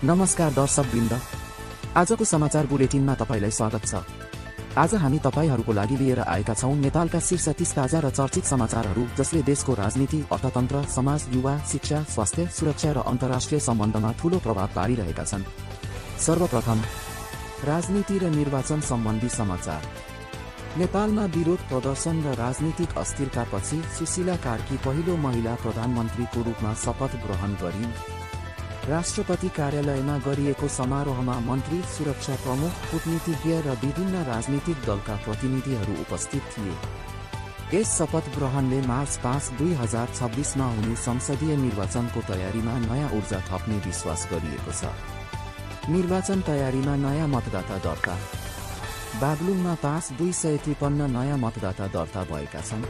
नमस्कार दर्शकवृन्द, आजको समाचार बुलेटिनमा तपाईलाई स्वागत छ। आज हामी तपाईहरूको लागि लिएर आएका छौं नेपालका शीर्ष 30 ताजा र चर्चित समाचारहरू जसले देशको राजनीति, अर्थतन्त्र, समाज, युवा, शिक्षा, स्वास्थ्य, सुरक्षा र अन्तर्राष्ट्रिय सम्बन्धमा ठूलो प्रभाव पारिरहेका छन्। सर्वप्रथम राजनीति र निर्वाचन सम्बन्धी समाचार। नेपालमा विरोध प्रदर्शन र राजनीतिक अस्थिरतापछि सुशीला कार्की पहिलो महिला प्रधानमन्त्रीको रूपमा शपथ ग्रहण गरिन्। राष्ट्रपति कार्यालयमा गरिएको समारोहमा मन्त्री, सुरक्षा प्रमुख, कूटनीतिज्ञ र विभिन्न राजनीतिक दलका प्रतिनिधिहरू उपस्थित थिए। यस शपथ ग्रहणले मार्च 5, 2026 मा हुने संसदीय निर्वाचनको तयारीमा नयाँ ऊर्जा थप्ने विश्वास गरिएको छ। निर्वाचन तयारीमा नयाँ मतदाता दर्ता। बागलुङमा 5,253 नयाँ मतदाता दर्ता भएका छन्।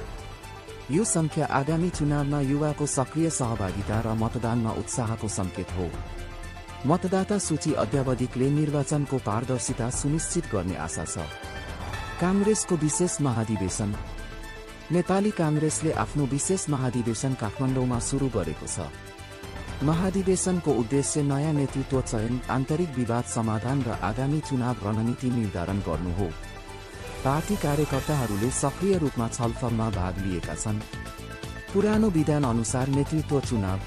यो संख्या आगामी चुनावमा युवाको सक्रिय सहभागिता र मतदानमा उत्साहको संकेत हो। मतदाता सूची अद्यावधिकले निर्वाचनको पारदर्शिता सुनिश्चित गर्ने आशा छ। कांग्रेसको विशेष महाधिवेशन। नेपाली कांग्रेसले आफ्नो विशेष महाधिवेशन काठमाडौँमा सुरु गरेको छ। महाधिवेशनको उद्देश्य नयाँ नेतृत्व चयन, आन्तरिक विवाद समाधान र आगामी चुनाव रणनीति निर्धारण गर्नु हो। पार्टी कार्यकर्ताहरूले सक्रिय रूपमा छलफलमा भाग लिएका छन्। पुरानो विधान अनुसार नेतृत्व चुनाव।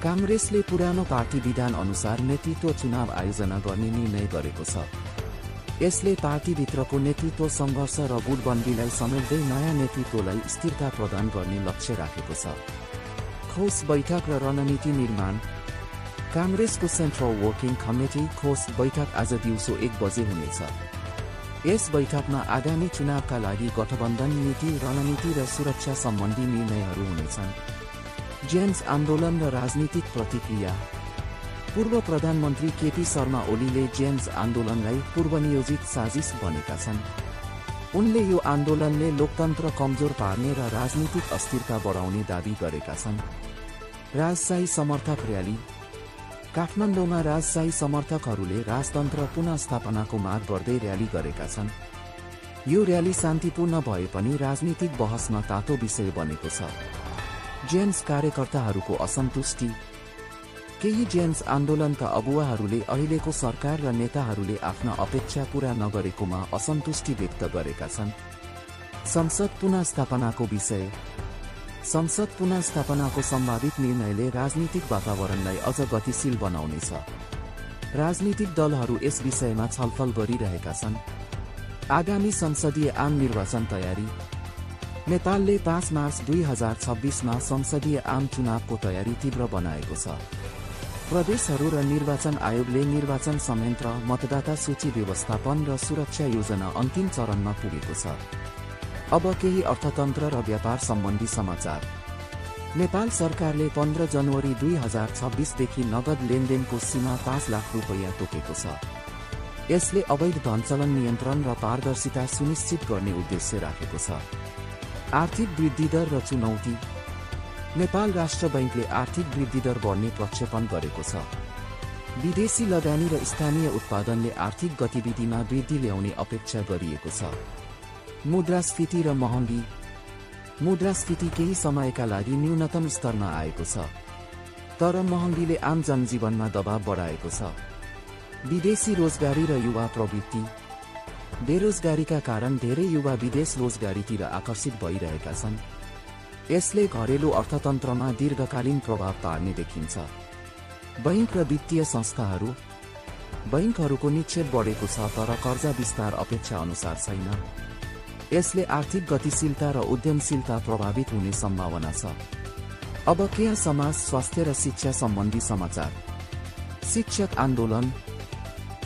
कांग्रेसले पुरानो पार्टी विधान अनुसार नेतृत्व चुनाव आयोजना गर्ने निर्णय गरेको छ। यसले पार्टीभित्रको नेतृत्व सङ्घर्ष र गुटबन्दीलाई समेट्दै नयाँ नेतृत्वलाई स्थिरता प्रदान गर्ने लक्ष्य राखेको छ। खोस बैठक र रणनीति निर्माण। कांग्रेसको सेन्ट्रल वर्किङ कमिटी खोस बैठक आज दिउँसो 1 बजे हुनेछ। यस बैठकमा आगामी चुनावका लागि गठबन्धन नीति, रणनीति र सुरक्षा सम्बन्धी निर्णयहरू हुनेछन्। जेम्स आन्दोलन र राजनीतिक प्रतिक्रिया। पूर्व प्रधानमन्त्री केपी शर्मा ओलीले जेम्स आन्दोलनलाई पूर्वनियोजित साजिस भनेका छन्। उनले यो आन्दोलनले लोकतन्त्र कमजोर पार्ने र राजनीतिक अस्थिरता बढाउने दावी गरेका छन्। राजशाही समर्थक र्याली। काठमाडौँमा राजशाही समर्थकहरूले राजतन्त्र पुनःस्थापनाको माग गर्दै र्याली गरेका छन्। यो र्याली शान्तिपूर्ण भए पनि राजनीतिक बहसमा तातो विषय बनेको छ। जेम्स कार्यकर्ताहरूको असन्तुष्टि। केही जेम्स आन्दोलनका अगुवाहरूले अहिलेको सरकार र नेताहरूले आफ्ना अपेक्षा पूरा नगरेकोमा असन्तुष्टि व्यक्त गरेका छन्। संसद पुनःस्थापनाको विषय। संसद पुनःस्थापनाको सम्भावित निर्णयले राजनीतिक वातावरणलाई अझ गतिशील बनाउनेछ। राजनीतिक दलहरू यस विषयमा छलफल गरिरहेका छन्। आगामी संसदीय आम निर्वाचन तयारी। नेपालले 5 मार्च 2026 मा संसदीय आम चुनावको तयारी तीव्र बनाएको छ। प्रदेशहरू र निर्वाचन आयोगले निर्वाचन संयन्त्र, मतदाता सूची व्यवस्थापन र सुरक्षा योजना अन्तिम चरणमा पुगेको छ। अब केही अर्थतन्त्र र व्यापार सम्बन्धी समाचार। नेपाल सरकारले 15 जनवरी 2026 देखि नगद लेनदेनको सीमा 5 लाख रुपैयाँ तोकेको छ। यसले अवैध धनचलन नियन्त्रण र पारदर्शिता सुनिश्चित गर्ने उद्देश्य राखेको छ। आर्थिक वृद्धि दर र चुनौती। नेपाल राष्ट्र बैंकले आर्थिक वृद्धि दर बढ्ने प्रक्षेपण गरेको छ। विदेशी लगानी र स्थानीय उत्पादनले आर्थिक गतिविधिमा वृद्धि ल्याउने अपेक्षा गरिएको छ। मुद्रास्फीति र महँगी। मुद्रास्फीति केही समयका लागि न्यूनतम स्तरमा आएको छ, तर महँगीले आम जनजीवनमा दबाव बढाएको छ। विदेशी रोजगारी र युवा प्रवृत्ति। बेरोजगारीका कारण धेरै युवा विदेश रोजगारीतिर आकर्षित भइरहेका छन्। यसले घरेलु अर्थतन्त्रमा दीर्घकालीन प्रभाव पार्ने देखिन्छ। बैंक र वित्तीय संस्थाहरू। बैंकहरूको निक्षेप बढेको छ, तर कर्जा विस्तार अपेक्षा अनुसार छैन। यसले आर्थिक गतिशीलता र उद्यमशीलता प्रभावित हुने सम्भावना छ। अब के समाज, स्वास्थ्य र शिक्षा सम्बन्धी समाचार। शिक्षक आन्दोलन।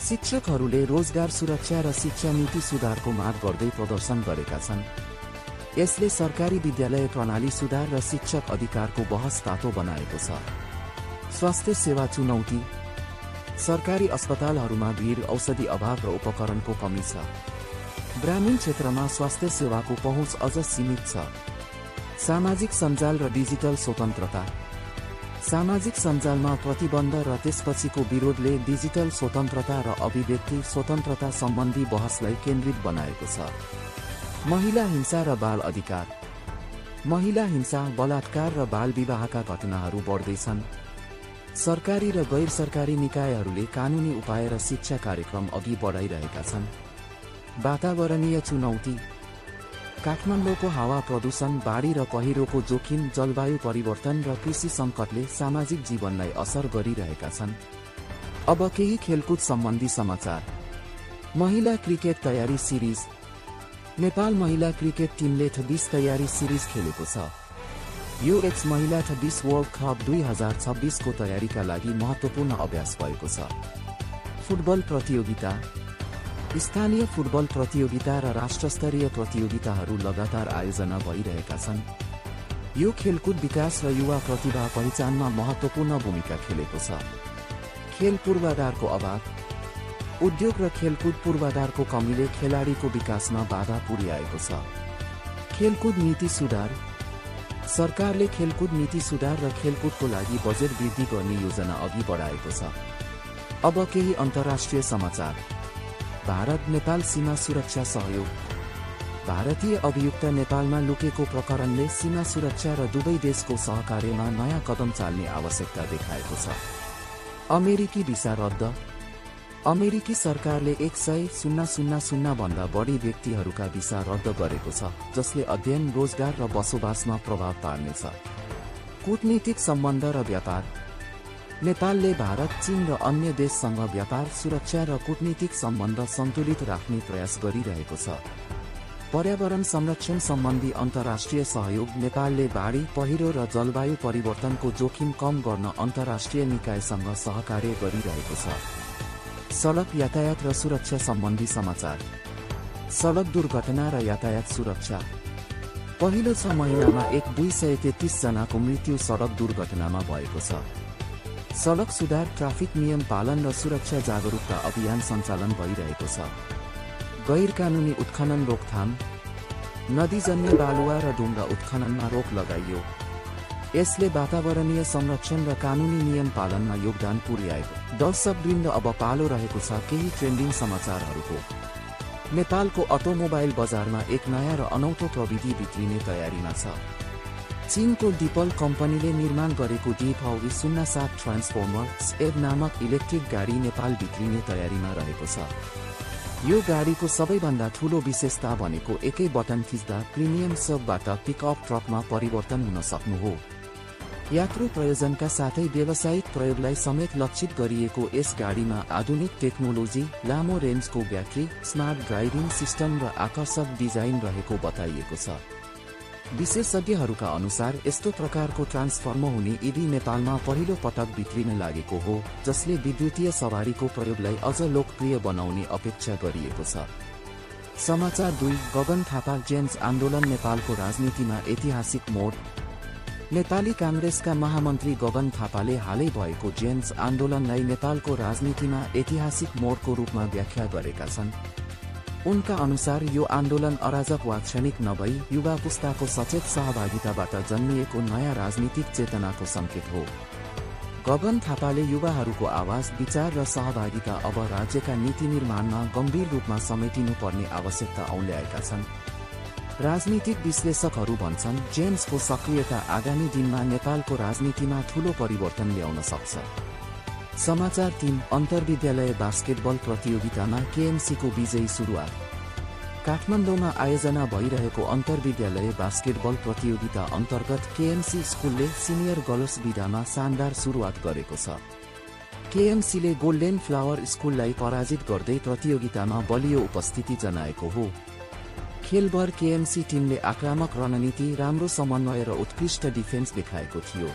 शिक्षकहरूले रोजगार सुरक्षा र शिक्षा नीति सुधारको माग गर्दै प्रदर्शन गरेका छन्। यसले सरकारी विद्यालय प्रणाली सुधार र शिक्षक अधिकारको बहस तातो बनाएको छ। स्वास्थ्य सेवा चुनौती। सरकारी अस्पतालहरूमा भिड, औषधि अभाव र उपकरणको कमी छ। ग्रामीण क्षेत्रमा स्वास्थ्य सेवाको पहुँच अझ सीमित छ। सामाजिक सञ्जाल र डिजिटल स्वतन्त्रता। सामाजिक सञ्जालमा प्रतिबन्ध र त्यसपछिको विरोधले डिजिटल स्वतन्त्रता र अभिव्यक्ति स्वतन्त्रता सम्बन्धी बहसलाई केन्द्रित बनाएको छ। महिला हिंसा र बाल अधिकार। महिला हिंसा, बलात्कार र बाल विवाहका घटनाहरू बढ्दैछन्। सरकारी र गैर सरकारी निकायहरूले कानुनी उपाय र शिक्षा कार्यक्रम अघि बढाइरहेका छन्। वातावरणीय चुनौती। काठमाडौँको हावा प्रदूषण, बाढी र पहिरोको जोखिम, जलवायु परिवर्तन र कृषि सङ्कटले सामाजिक जीवनलाई असर गरिरहेका छन्। अब केही खेलकुद सम्बन्धी समाचार। महिला क्रिकेट तयारी सिरिज। नेपाल महिला क्रिकेट टिमले T20 तयारी सिरिज खेलेको छ। यो एक्स महिला T20 वर्ल्ड कप 2026 को तयारीका लागि महत्त्वपूर्ण अभ्यास भएको छ। फुटबल प्रतियोगिता। स्थानीय फुटबल प्रतियोगिता र राष्ट्रस्तरीय प्रतियोगिताहरू लगातार आयोजना भइरहेका छन्। यो खेलकुद विकास र युवा प्रतिभा पहिचानमा महत्त्वपूर्ण भूमिका खेलेको छ। खेल पूर्वाधारको अभाव। उद्योग र खेलकुद पूर्वाधारको कमीले खेलाडीको विकासमा बाधा पुर्याएको छ। खेलकुद नीति सुधार। सरकारले खेलकुद नीति सुधार र खेलकुदको लागि बजेट वृद्धि गर्ने योजना अघि बढाएको छ। अब केही अन्तर्राष्ट्रिय समाचार। भारत नेपाल सीमा सुरक्षा सहयोग। भारतीय अभियुक्त नेपालमा लुकेको प्रकरणले सीमा सुरक्षा र दुवै देशको सहकार्यमा नयाँ कदम चाल्ने आवश्यकता देखाएको छ। अमेरिकी भिसा रद्द। अमेरिकी सरकारले 100,000 भन्दा बढी व्यक्तिहरूका भिसा रद्द गरेको छ, जसले अध्ययन, रोजगार र बसोबासमा प्रभाव पार्नेछ। कूटनीतिक सम्बन्ध र व्यापार। नेपालले भारत, चीन र अन्य देशसँग व्यापार, सुरक्षा र कूटनीतिक सम्बन्ध सन्तुलित राख्ने प्रयास गरिरहेको छ। पर्यावरण संरक्षण सम्बन्धी अन्तर्राष्ट्रिय सहयोग। नेपालले बाढी, पहिरो र जलवायु परिवर्तनको जोखिम कम गर्न अन्तर्राष्ट्रिय निकायसँग सहकार्य गरिरहेको छ। सडक यातायात र सुरक्षा सम्बन्धी समाचार। सडक दुर्घटना र यातायात सुरक्षा। पहिलो 6 महिनामा 233 जनाको मृत्यु सडक दुर्घटनामा भएको छ। सडक सुधार, ट्राफिक नियम पालन र सुरक्षा जागरुकता अभियान सञ्चालन भइरहेको छ। गैर-कानुनी उत्खनन रोकथाम। नदीजन्य बालुवा र ढुङ्गा उत्खननमा रोक लगाइयो। यसले वातावरणीय संरक्षण र कानुनी नियम पालनमा योगदान पुर्याएको। दर्शकवृन्द, अब पालो रहेको छ केही ट्रेन्डिङ समाचारहरूको। नेपालको अटोमोबाइल बजारमा एक नयाँ र अनौठो प्रविधि भित्रिने तयारीमा छ। चीनको डिपल कम्पनीले निर्माण गरेको DV07 ट्रान्सफर्मर एड नामक इलेक्ट्रिक गाडी नेपाल भित्रिने तयारीमा रहेको छ। यो गाडीको सबैभन्दा ठूलो विशेषता भनेको एकै बटन थिच्दा प्रिमियम सबबाट पिकअप ट्रकमा परिवर्तन हुन सक्नु हो। यात्रु प्रयोजनका साथै व्यावसायिक प्रयोगलाई समेत लक्षित गरिएको यस गाडीमा आधुनिक टेक्नोलोजी, लामो रेन्जको ब्याट्री, स्मार्ट ड्राइभिङ सिस्टम र आकर्षक डिजाइन रहेको बताइएको छ। विशेषज्ञहरूका अनुसार यस्तो प्रकारको ट्रान्सफर्मर हुने EV नेपालमा पहिलो पटक भित्रिन लागेको हो, जसले विद्युतीय सवारीको प्रयोगलाई अझ लोकप्रिय बनाउने अपेक्षा गरिएको छ। समाचार 2। गगन थापा जेन्स आन्दोलन नेपालको राजनीतिमा ऐतिहासिक मोड। नेपाली काङ्ग्रेसका महामन्त्री गगन थापाले हालै भएको जेन्स आन्दोलनलाई नेपालको राजनीतिमा ऐतिहासिक मोडको रूपमा व्याख्या गरेका छन्। उनका अनुसार यो आन्दोलन अराजक वा क्षणिक नभई युवा पुस्ताको सचेत सहभागिताबाट जन्मिएको नयाँ राजनीतिक चेतनाको सङ्केत हो। गगन थापाले युवाहरूको आवाज, विचार र सहभागिता अब राज्यका नीति निर्माणमा गम्भीर रूपमा समेटिनुपर्ने आवश्यकता औल्याएका छन्। राजनीतिक विश्लेषकहरू भन्छन् जेन्सको सक्रियता आगामी दिनमा नेपालको राजनीतिमा ठूलो परिवर्तन ल्याउन सक्छ। समाचार 3। अन्तर्विद्यालय बास्केटबल प्रतियोगितामा KMCको विजयी सुरुवात। काठमाडौँमा आयोजना भइरहेको अन्तर्विद्यालय बास्केटबल प्रतियोगिता अन्तर्गत KMC स्कुलले सिनियर गर्ल्स विधामा शानदार सुरुवात गरेको छ। KMCले गोल्डेन फ्लावर स्कुललाई पराजित गर्दै प्रतियोगितामा बलियो उपस्थिति जनाएको हो। खेलभर KMC टिमले आक्रामक रणनीति, राम्रो समन्वय र उत्कृष्ट डिफेन्स देखाएको थियो।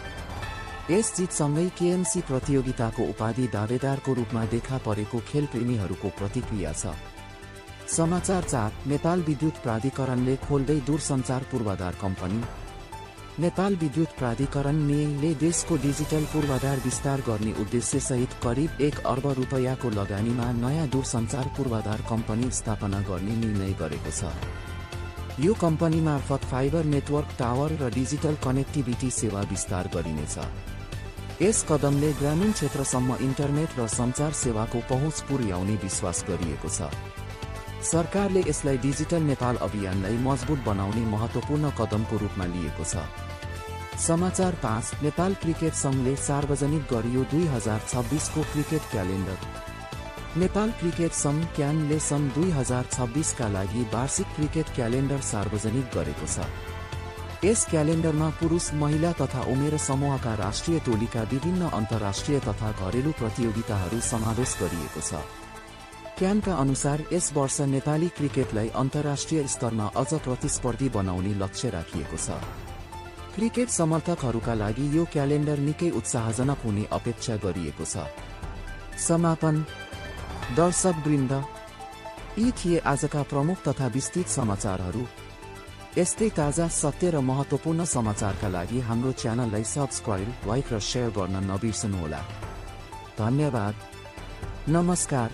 यस जितसँगै KMC प्रतियोगिताको उपाधि दावेदारको रूपमा देखा परेको खेलप्रेमीहरूको प्रतिक्रिया छ। समाचार 4। नेपाल विद्युत प्राधिकरणले खोल्दै दूरसञ्चार पूर्वाधार कम्पनी। नेपाल विद्युत प्राधिकरण ले देशको डिजिटल पूर्वाधार विस्तार गर्ने उद्देश्यसहित करिब 1 अर्ब रुपैयाँको लगानीमा नयाँ दूरसञ्चार पूर्वाधार कम्पनी स्थापना गर्ने निर्णय गरेको छ। यो कम्पनी मार्फत फाइबर नेटवर्क, टावर र डिजिटल कनेक्टिभिटी सेवा विस्तार गरिनेछ। यस कदमले ग्रामीण क्षेत्रसम्म इन्टरनेट र सञ्चार सेवाको पहुँच पुर्याउने विश्वास गरिएको छ। सरकारले यसलाई डिजिटल नेपाल अभियानलाई मजबुत बनाउने महत्त्वपूर्ण कदमको रूपमा लिएको छ। समाचार 5 नेपाल क्रिकेट सङ्घले सार्वजनिक गरियो 2026 को क्रिकेट क्यालेन्डर। नेपाल क्रिकेट सङ्घ क्यानले सन् 2026 का लागि वार्षिक क्रिकेट क्यालेन्डर सार्वजनिक गरेको छ। यस क्यालेन्डरमा पुरुष, महिला तथा उमेर समूहका राष्ट्रिय टोलीका विभिन्न अन्तर्राष्ट्रिय तथा घरेलु प्रतियोगिताहरू समावेश गरिएको छ। क्यानका अनुसार यस वर्ष नेपाली क्रिकेटलाई अन्तर्राष्ट्रिय स्तरमा अझ प्रतिस्पर्धी बनाउने लक्ष्य राखिएको छ। क्रिकेट समर्थकहरूका लागि यो क्यालेन्डर निकै उत्साहजनक हुने अपेक्षा गरिएको छ। समापन। दर्शकवृन्द, यी थिए आजका प्रमुख तथा विस्तृत समाचारहरू। यस्तै ताजा, सत्य र महत्त्वपूर्ण समाचारका लागि हाम्रो च्यानललाई सब्स्क्राइब, लाइक र शेयर गर्न नबिर्सनुहोला। धन्यवाद। नमस्कार।